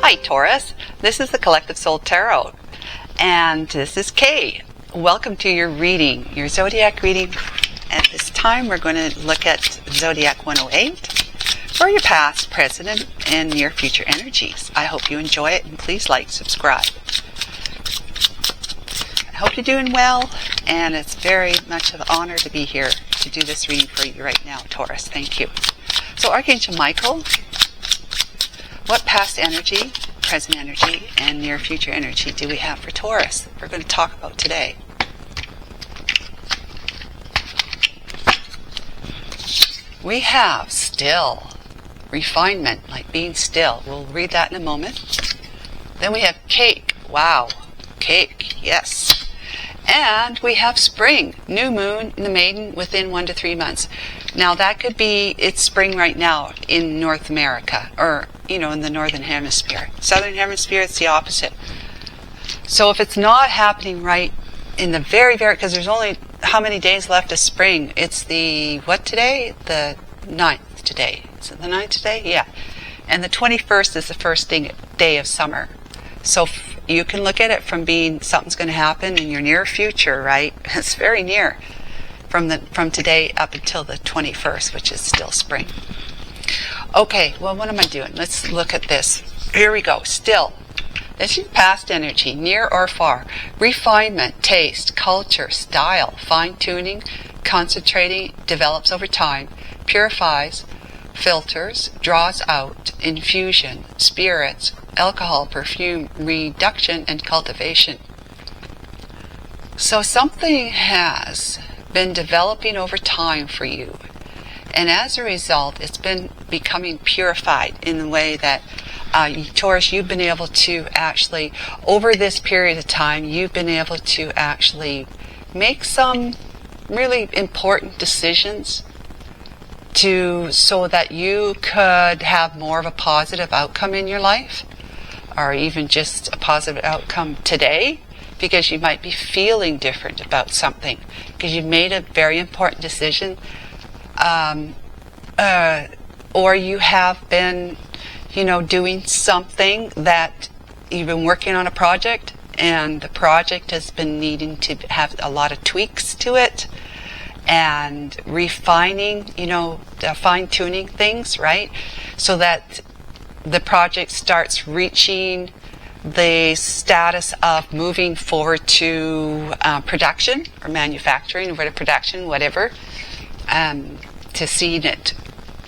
Hi Taurus, this is the Collective Soul Tarot, and this is Kay. Welcome to your reading, your Zodiac reading. At this time we're going to look at Zodiac 108 for your past, present, and near future energies. I hope you enjoy it, and please like, subscribe. I hope you're doing well, and it's very much an honor to be here to do this reading for you right now, Taurus. Thank you. So Archangel Michael, what past energy, present energy, and near future energy do we have for Taurus? We're going to talk about today. We have still, refinement, like being still. We'll read that in a moment. Then we have cake. Wow, cake, yes. And we have spring, new moon in the maiden within 1 to 3 months. Now that could be, it's spring right now in North America, or, in the Northern Hemisphere. Southern Hemisphere, it's the opposite. So if it's not happening right in the very, because there's only how many days left of spring? It's the, what today? The 9th today. Is it the 9th today? Yeah. And the 21st is the first day of summer. So you can look at it from being something's going to happen in your near future, right? It's very near from today up until the 21st, which is still spring. Okay, well, what am I doing? Let's look at this. Here we go. Still. This is past energy, near or far. Refinement, taste, culture, style, fine-tuning, concentrating, develops over time, purifies, filters, draws out, infusion, spirits, alcohol, perfume, reduction, and cultivation. So something has been developing over time for you, and as a result it's been becoming purified in the way that Taurus, you've been able to actually, over this period of time, you've been able to actually make some really important decisions so that you could have more of a positive outcome in your life, or even just a positive outcome today, because you might be feeling different about something, because you've made a very important decision, or you have been, doing something that you've been working on a project, and the project has been needing to have a lot of tweaks to it, and refining, fine-tuning things, right? So that the project starts reaching the status of moving forward to production or manufacturing, or production, whatever, to seeing it,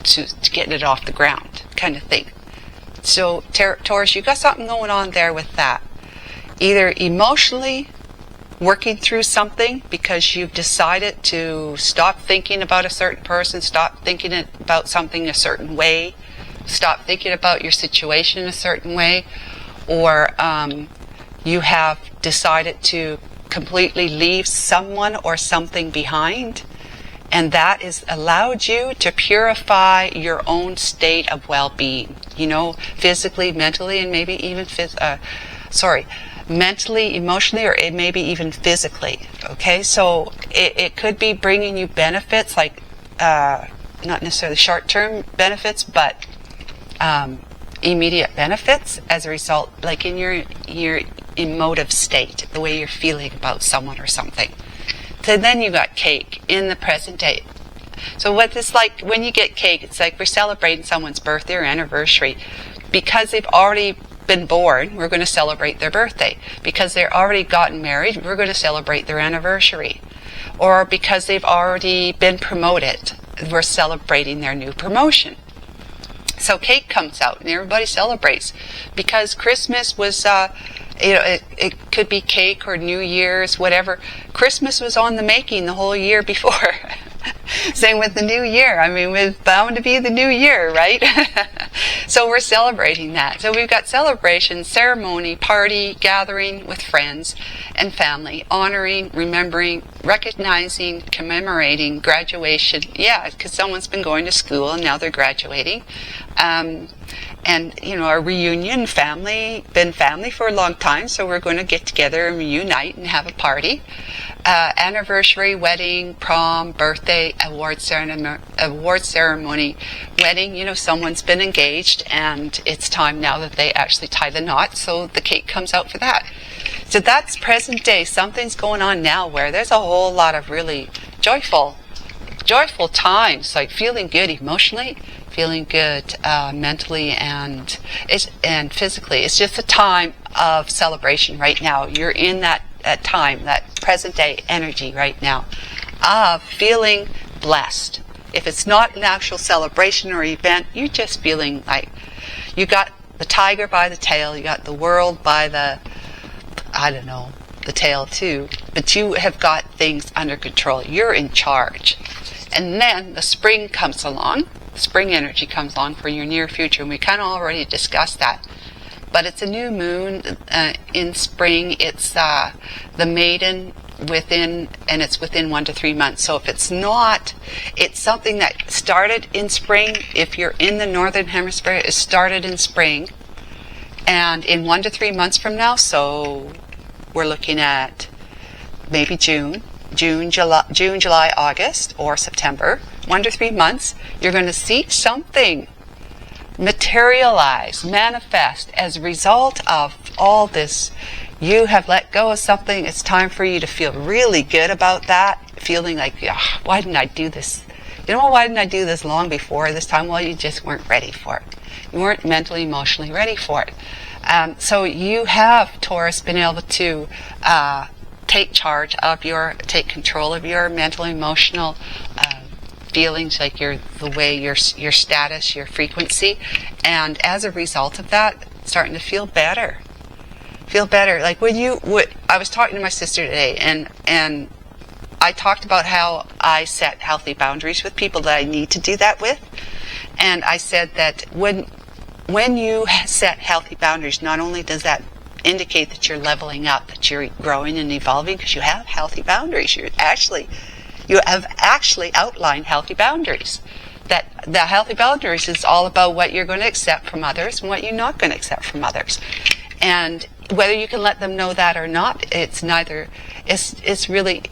to getting it off the ground, kind of thing. So Taurus, you got something going on there with that. Either emotionally working through something because you've decided to stop thinking about a certain person, stop thinking about something a certain way, stop thinking about your situation a certain way, or you have decided to completely leave someone or something behind, and that has allowed you to purify your own state of well-being, physically, mentally, and maybe even mentally, emotionally, or maybe even physically. Okay, so it could be bringing you benefits, like not necessarily short-term benefits, but immediate benefits as a result, like in your emotive state, the way you're feeling about someone or something. So then you got cake in the present day. So what it's like when you get cake, it's like we're celebrating someone's birthday or anniversary. Because they've already been born, we're going to celebrate their birthday. Because they're already gotten married, we're going to celebrate their anniversary. Or because they've already been promoted, we're celebrating their new promotion. So cake comes out and everybody celebrates, because Christmas was, it could be cake or New Year's, whatever. Christmas was on the making the whole year before. Same with the new year. I mean, it's bound to be the new year, right? So we're celebrating that. So we've got celebration, ceremony, party, gathering with friends and family, honoring, remembering, recognizing, commemorating, graduation. Yeah, because someone's been going to school and now they're graduating. and our reunion family, been family for a long time, so we're going to get together and reunite and have a party. Anniversary, wedding, prom, birthday, award ceremony, wedding, someone's been engaged and it's time now that they actually tie the knot, so the cake comes out for that. So that's present day. Something's going on now where there's a whole lot of really joyful times, like feeling good emotionally, feeling good mentally and physically. It's just a time of celebration right now. You're in that time, that present day energy right now of feeling blessed. If it's not an actual celebration or event, you're just feeling like you got the tiger by the tail, you got the world by the tail too, but you have got things under control. You're in charge. And then the spring comes along, spring energy comes along for your near future, and we kind of already discussed that. But it's a new moon in spring. It's the maiden within, and it's within 1 to 3 months. So if it's not, it's something that started in spring. If you're in the northern hemisphere, it started in spring, and in 1 to 3 months from now, so we're looking at maybe June, July, August, or September, 1 to 3 months, you're going to see something materialize, manifest as a result of all this. You have let go of something. It's time for you to feel really good about that, feeling like, why didn't I do this? Why didn't I do this long before this time? Well, you just weren't ready for it. You weren't mentally, emotionally ready for it. So you have, Taurus, been able to take control of your mental, emotional feelings, like your status, your frequency, and as a result of that, starting to feel better. Like I was talking to my sister today, and I talked about how I set healthy boundaries with people that I need to do that with, and I said that when you set healthy boundaries, not only does that indicate that you're leveling up, that you're growing and evolving because you have healthy boundaries. You have actually outlined healthy boundaries. That the healthy boundaries is all about what you're going to accept from others and what you're not going to accept from others. And whether you can let them know that or not, it's really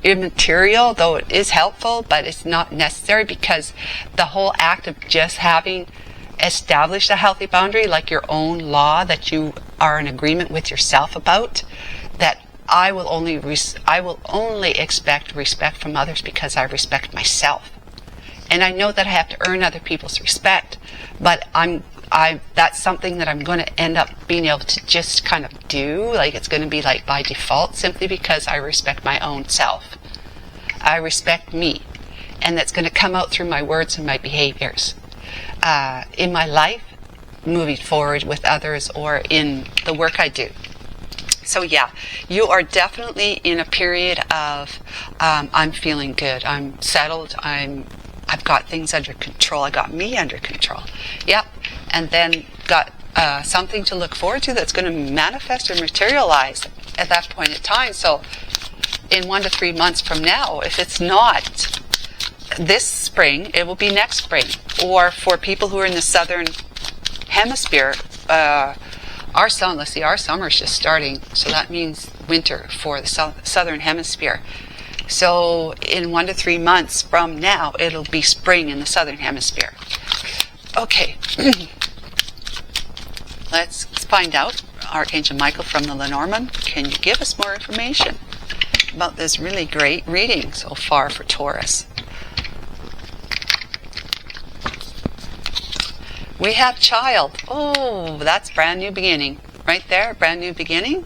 immaterial, though it is helpful, but it's not necessary, because the whole act of just having established a healthy boundary, like your own law that you are in agreement with yourself about, that I will only expect respect from others because I respect myself. And I know that I have to earn other people's respect, but that's something that I'm going to end up being able to just kind of do, like it's going to be like by default, simply because I respect my own self. I respect me, and that's going to come out through my words and my behaviors. In my life, moving forward with others, or in the work I do. So yeah, you are definitely in a period of I'm feeling good, I'm settled, I've got things under control, I got me under control. Yep, and then got something to look forward to that's going to manifest or materialize at that point in time. So in 1 to 3 months from now, if it's not this spring, it will be next spring. Or for people who are in the southern hemisphere, our summer is just starting, so that means winter for the southern hemisphere. So in 1 to 3 months from now, it'll be spring in the southern hemisphere. Okay, let's find out. Archangel Michael from the Lenormand, can you give us more information about this really great reading so far for Taurus? We have child. Oh, that's brand new beginning. Right there, brand new beginning.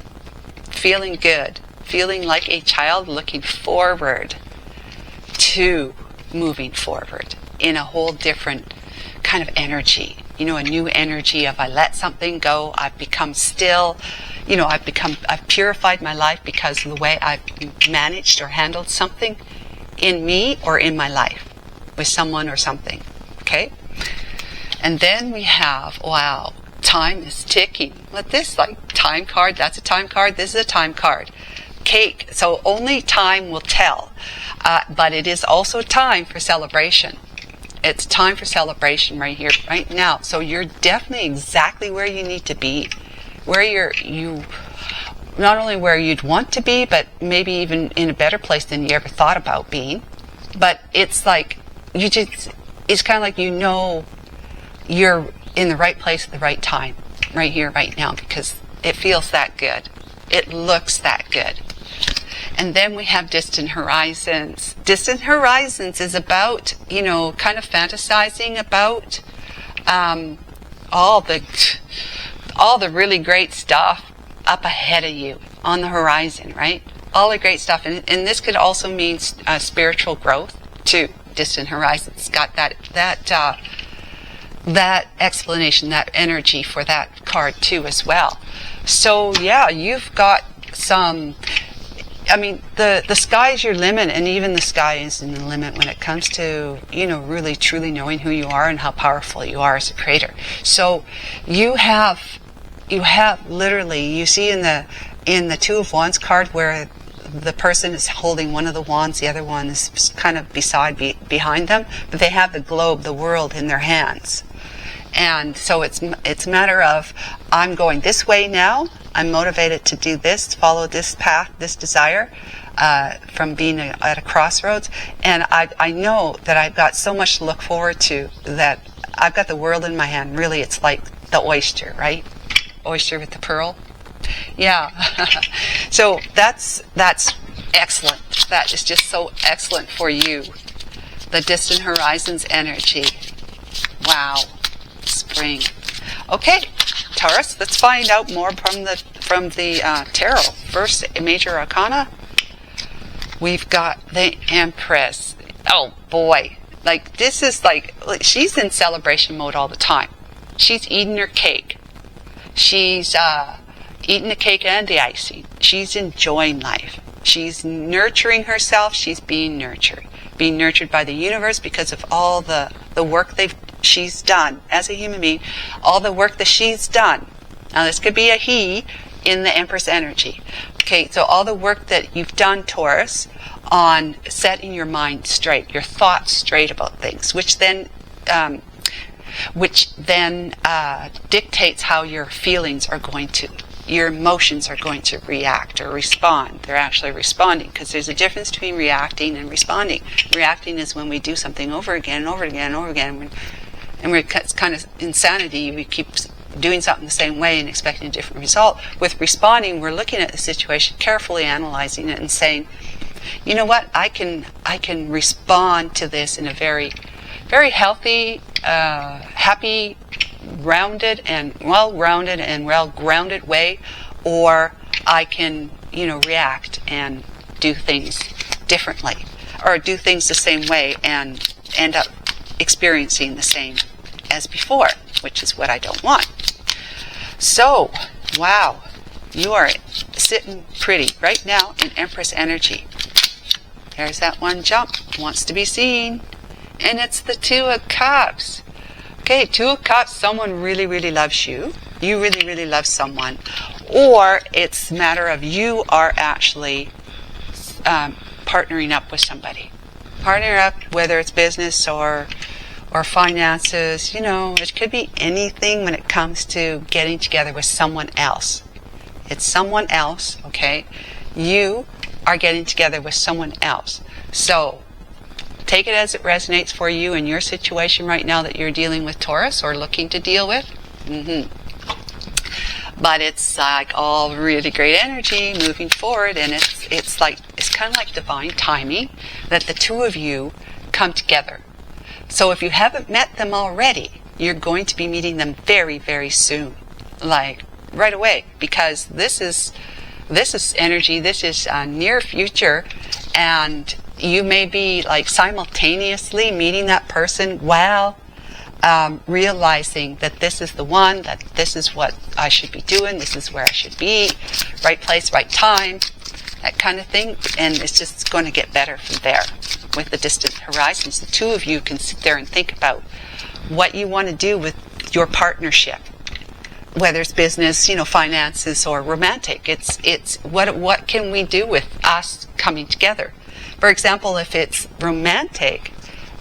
Feeling good. Feeling like a child, looking forward to moving forward in a whole different kind of energy. A new energy of I let something go, I've become still, I've purified my life because of the way I've managed or handled something in me or in my life with someone or something. Okay? And then we have, wow, time is ticking. Let this, time card, that's a time card, this is a time card. Cake, so only time will tell. But it is also time for celebration. It's time for celebration right here, right now. So you're definitely exactly where you need to be, where you not only where you'd want to be, but maybe even in a better place than you ever thought about being. But it's like it's kind of like, you know, you're in the right place at the right time, right here, right now, because it feels that good. It looks that good. And then we have distant horizons. Distant horizons is about, you know, kind of fantasizing about all the really great stuff up ahead of you on the horizon, right? All the great stuff. And this could also mean spiritual growth too. Distant horizons got that explanation, that energy for that card too as well. So yeah, you've got some, I mean, the sky is your limit, and even the sky isn't the limit when it comes to, you know, really truly knowing who you are and how powerful you are as a creator. So you have literally, you see in the Two of Wands card where the person is holding one of the wands, the other one is kind of behind them, but they have the globe, the world in their hands. And so it's a matter of, I'm going this way now, I'm motivated to do this, follow this path, this desire, from being at a crossroads. And I know that I've got so much to look forward to, that I've got the world in my hand. Really, it's like the oyster, right? Oyster with the pearl. Yeah. So that's excellent. That is just so excellent for you. The distant horizons energy. Wow. Spring. Okay, Taurus, let's find out more from the tarot. First, major arcana. We've got the Empress. Oh boy. Like, this is like, she's in celebration mode all the time. She's eating her cake. She's eating the cake and the icing. She's enjoying life. She's nurturing herself. She's being nurtured. Being nurtured by the universe because of all the work she's done as a human being. All the work that she's done. Now, this could be a he in the Empress energy. Okay, so all the work that you've done, Taurus, on setting your mind straight, your thoughts straight about things, which then dictates how your feelings are going to, your emotions are going to react or respond. They're actually responding, because there's a difference between reacting and responding. Reacting is when we do something over again and over again and over again, and it's kind of insanity. We keep doing something the same way and expecting a different result. With responding, we're looking at the situation, carefully analyzing it and saying, you know what, I can respond to this in a very, very healthy, happy, rounded and well-grounded way, or I can, react and do things differently, or do things the same way and end up experiencing the same as before, which is what I don't want. So, wow, you are sitting pretty right now in Empress energy. There's that one jump, wants to be seen, and it's the Two of Cups. Okay, Two of Cups, someone really, really loves you. You really, really love someone. Or it's a matter of you are actually partnering up with somebody. Partnering up, whether it's business or finances, it could be anything when it comes to getting together with someone else. It's someone else, okay? You are getting together with someone else. So, take it as it resonates for you in your situation right now that you're dealing with, Taurus, or looking to deal with. But it's like all really great energy moving forward, and it's kind of like divine timing that the two of you come together. So if you haven't met them already, you're going to be meeting them very, very soon, like right away, because this is energy. This is near future, and you may be like simultaneously meeting that person while realizing that this is the one, that this is what I should be doing, this is where I should be, right place, right time, that kind of thing. And it's just going to get better from there. With the distant horizons, the two of you can sit there and think about what you want to do with your partnership, whether it's business, finances, or romantic. It's what can we do with us coming together. For example, if it's romantic,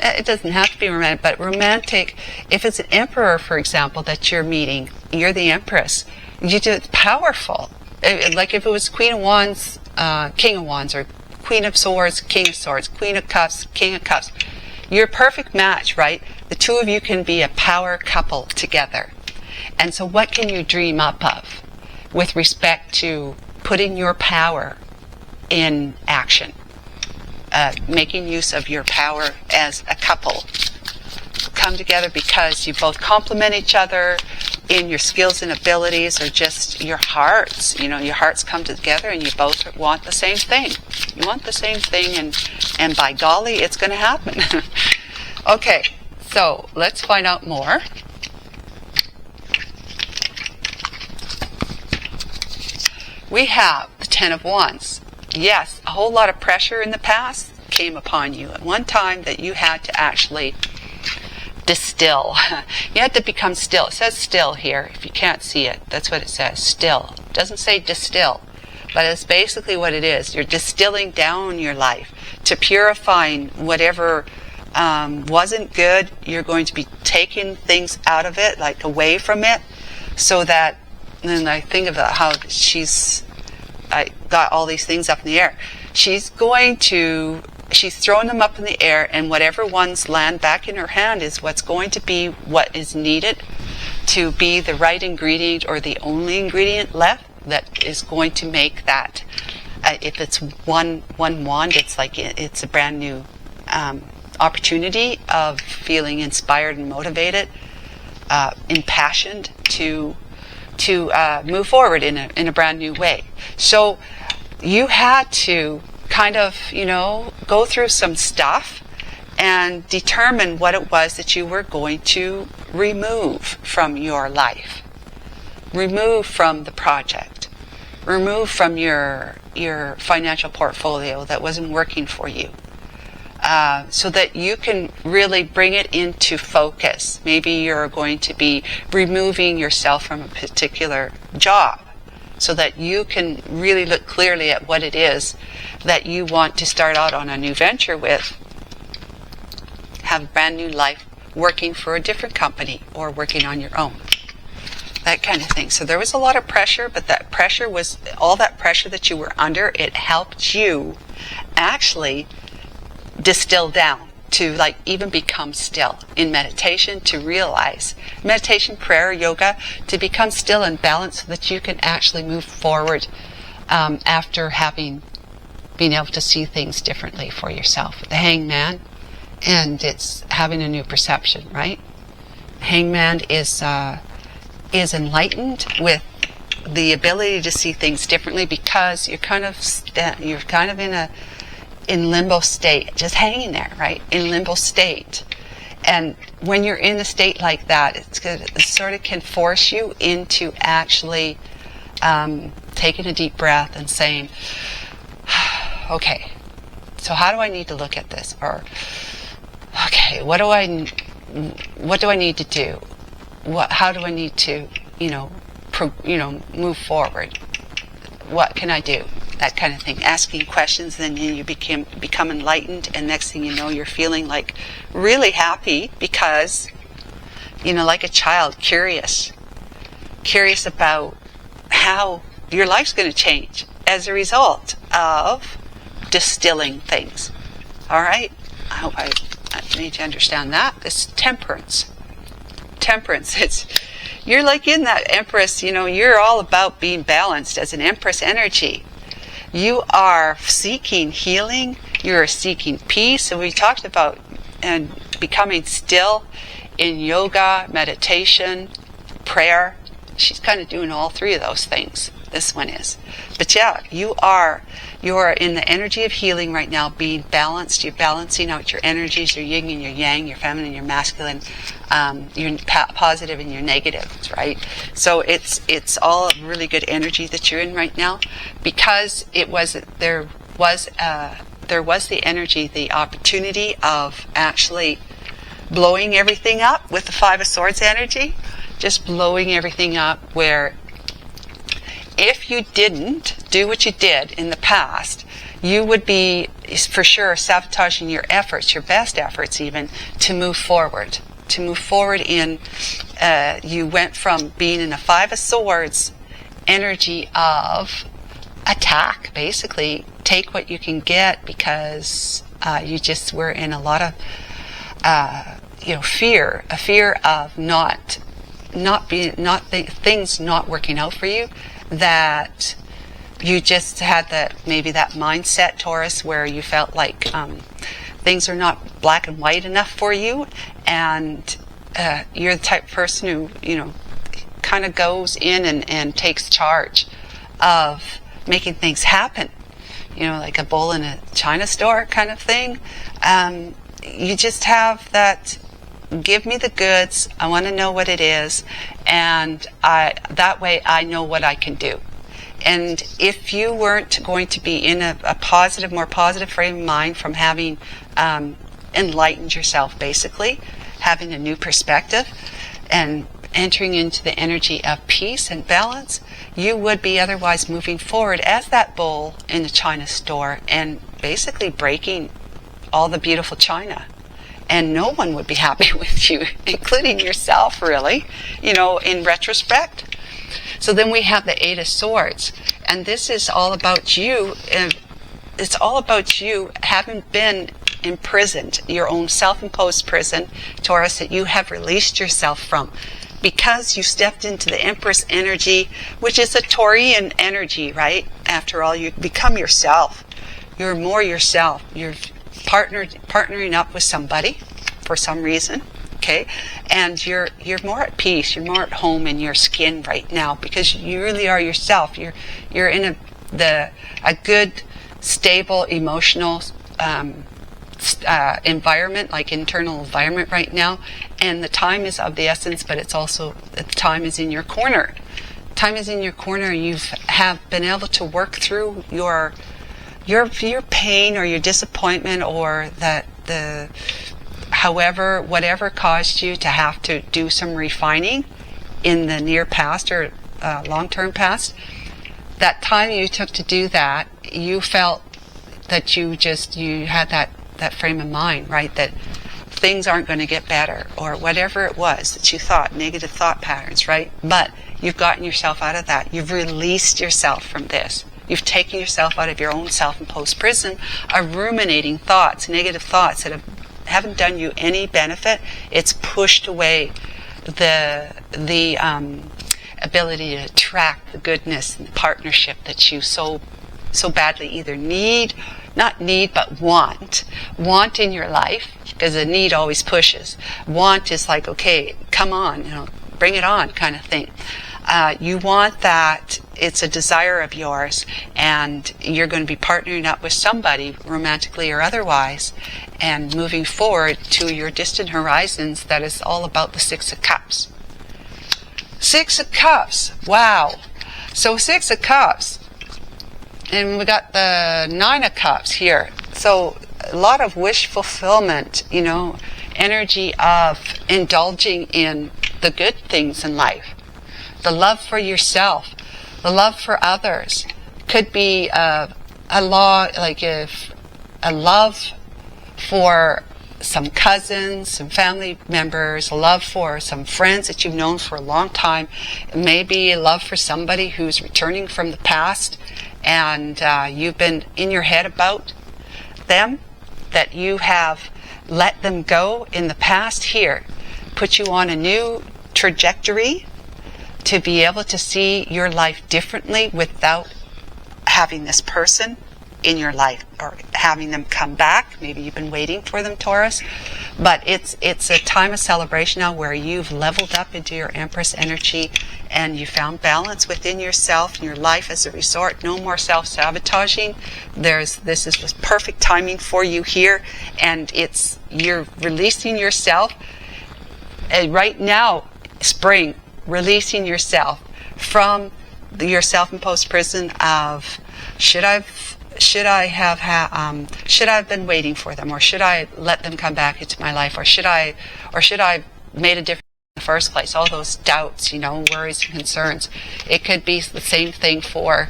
It doesn't have to be romantic, but romantic, if it's an emperor, for example, that you're meeting, you're the empress, it's powerful. Like if it was Queen of Wands, King of Wands, or Queen of Swords, King of Swords, Queen of Cups, King of Cups, you're a perfect match, right? The two of you can be a power couple together. And so what can you dream up of with respect to putting your power in action? Making use of your power as a couple. Come together because you both complement each other in your skills and abilities, or just your hearts. You know, your hearts come together and you both want the same thing. You want the same thing, and by golly, it's going to happen. Okay, so let's find out more. We have the Ten of Wands. Yes, a whole lot of pressure in the past came upon you at one time that you had to actually distill. You had to become still. It says still here. If you can't see it, that's what it says. Still. It doesn't say distill, but it's basically what it is. You're distilling down your life to purifying whatever wasn't good. You're going to be taking things out of it, like away from it, so that, and I think of how I got all these things up in the air. She's throwing them up in the air, and whatever ones land back in her hand is what's going to be what is needed to be the right ingredient, or the only ingredient left that is going to make that. If it's one wand, it's like it's a brand new opportunity of feeling inspired and motivated, impassioned to move forward in a brand new way. So you had to kind of, go through some stuff and determine what it was that you were going to remove from your life. Remove from the project. Remove from your financial portfolio that wasn't working for you. So that you can really bring it into focus. Maybe you're going to be removing yourself from a particular job, so that you can really look clearly at what it is that you want to start out on a new venture with. Have a brand new life working for a different company or working on your own. That kind of thing. So there was a lot of pressure, but that pressure was, all that pressure that you were under, it helped you actually distill down to even become still in meditation, to realize meditation, prayer, yoga, to become still and balanced so that you can actually move forward after being able to see things differently for yourself. The Hangman, and it's having a new perception, right? Hangman is enlightened with the ability to see things differently, because you're kind of in limbo state, just hanging there, right? In limbo state. And when you're in a state like that, it sort of can force you into actually taking a deep breath and saying, okay, so how do I need to look at this? Or, okay, what do I need to do? How do I need to, move forward? What can I do? That kind of thing. Asking questions, then you become enlightened, and next thing you know, you're feeling like really happy because, like a child, curious about how your life's going to change as a result of distilling things. All right? I hope I made you understand that. It's temperance. You're like in that Empress, you're all about being balanced as an Empress energy. You are seeking healing. You're seeking peace. And we talked about and becoming still in yoga, meditation, prayer. She's kind of doing all three of those things. This one is. But yeah, you are in the energy of healing right now, being balanced. You're balancing out your energies, your yin and your yang, your feminine and your masculine, your positive and your negatives, right? So it's all a really good energy that you're in right now, because there was the energy, the opportunity of actually blowing everything up with the Five of Swords energy, just blowing everything up, where if you didn't do what you did in the past, you would be for sure sabotaging your efforts, your best efforts even, to move forward. To move forward in, you went from being in a Five of Swords energy of attack, basically. Take what you can get, because you just were in a lot of fear, a fear of things not working out for you, that you just had maybe that mindset, Taurus, where you felt like things are not black and white enough for you, and you're the type of person who, kind of goes in and takes charge of making things happen, like a bull in a china store kind of thing. You just have that, give me the goods, I want to know what it is, and that way I know what I can do. And if you weren't going to be in a more positive frame of mind from having enlightened yourself, basically, having a new perspective, and entering into the energy of peace and balance, you would be otherwise moving forward as that bull in the china store and basically breaking all the beautiful china. And no one would be happy with you, including yourself, really, in retrospect. So then we have the Eight of Swords, and this is all about you. It's all about you having been imprisoned, your own self-imposed prison, Taurus, that you have released yourself from, because you stepped into the Empress energy, which is a Taurian energy, right? After all, you become yourself. You're more yourself. You're partnering up with somebody for some reason, okay? And you're more at peace. You're more at home in your skin right now, because you really are yourself. You're in a good, stable, emotional environment, like internal environment right now, and the time is of the essence, but it's also, the time is in your corner. Time is in your corner. You have been able to work through your pain or your disappointment, or whatever caused you to have to do some refining in the near past or long-term past. That time you took to do that, you felt that you had that frame of mind, right? That things aren't going to get better, or whatever it was that you thought, negative thought patterns, right? But you've gotten yourself out of that. You've released yourself from this. You've taken yourself out of your own self-imposed prison of ruminating thoughts, negative thoughts that haven't done you any benefit. It's pushed away the ability to attract the goodness and the partnership that you so badly either want in your life, because a need always pushes. Want is like, okay, come on, bring it on kind of thing. You want that. It's a desire of yours, and you're going to be partnering up with somebody, romantically or otherwise, and moving forward to your distant horizons. That is all about the Six of Cups. Six of Cups. Wow. So Six of Cups. And we got the Nine of Cups here. So a lot of wish fulfillment, energy of indulging in the good things in life. The love for yourself, the love for others. Could be a love for some cousins, some family members, a love for some friends that you've known for a long time. Maybe a love for somebody who's returning from the past, and you've been in your head about them, that you have let them go in the past. Here, put you on a new trajectory to be able to see your life differently without having this person in your life or having them come back. Maybe you've been waiting for them, Taurus, but it's a time of celebration now where you've leveled up into your Empress energy and you found balance within yourself and your life as a resort. No more self-sabotaging. This is the perfect timing for you here, and you're releasing yourself right now, spring, releasing yourself from your self-imposed prison of should I have been waiting for them, or should I let them come back into my life, or should I made a difference in the first place, all those doubts, worries and concerns. It could be the same thing for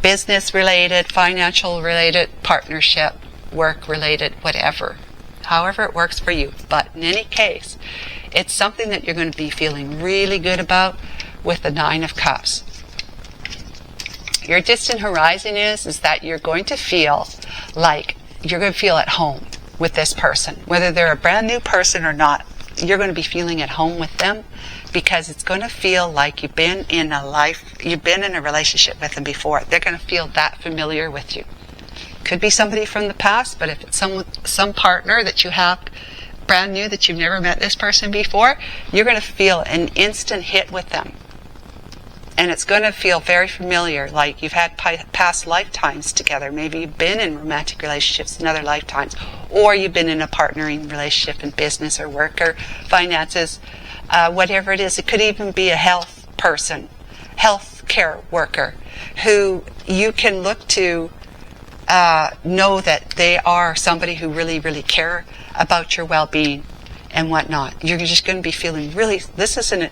business related, financial related, partnership, work related, whatever. However it works for you. But in any case, it's something that you're going to be feeling really good about with the Nine of Cups. Your distant horizon is that you're going to feel like you're going to feel at home with this person. Whether they're a brand new person or not, you're going to be feeling at home with them, because it's going to feel like you've been in a relationship with them before. They're going to feel that familiar with you. Could be somebody from the past, but if it's some partner that you have brand new that you've never met this person before, you're going to feel an instant hit with them. And it's going to feel very familiar, like you've had past lifetimes together. Maybe you've been in romantic relationships in other lifetimes, or you've been in a partnering relationship in business or work or finances, whatever it is. It could even be a health person, health care worker, who you can look to know that they are somebody who really, really care about your well-being and whatnot. You're just going to be feeling really, this is an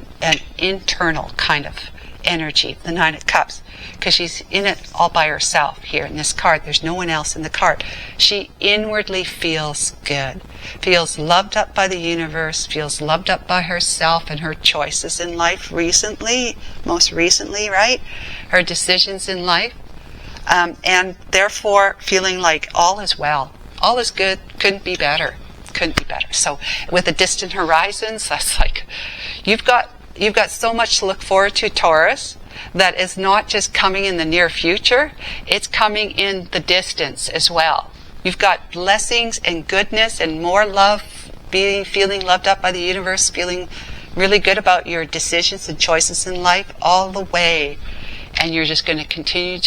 internal kind of energy, the Nine of Cups, because she's in it all by herself here in this card. There's no one else in the card. She inwardly feels good, feels loved up by the universe, feels loved up by herself and her choices in life most recently, right? Her decisions in life, and therefore feeling like all is well, all is good, couldn't be better. So with the distant horizons, that's like you've got so much to look forward to, Taurus, that is not just coming in the near future, it's coming in the distance as well. You've got blessings and goodness and more love, feeling loved up by the universe, feeling really good about your decisions and choices in life all the way. And you're just going to continue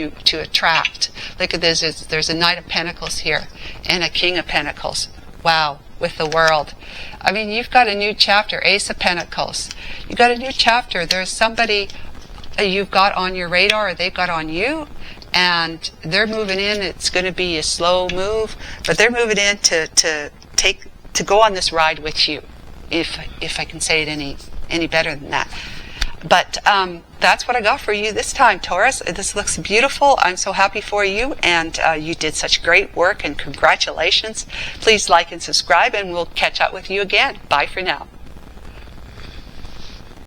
to attract. Look at this, there's a Knight of Pentacles here and a King of Pentacles. Wow, with the World. I mean, you've got a new chapter, Ace of Pentacles. You've got a new chapter. There's somebody you've got on your radar, or they've got on you, and they're moving in. It's going to be a slow move, but they're moving in to go on this ride with you, if I can say it any better than that. But that's what I got for you this time, Taurus. This looks beautiful. I'm so happy for you, and you did such great work, and congratulations. Please like and subscribe, and we'll catch up with you again. Bye for now.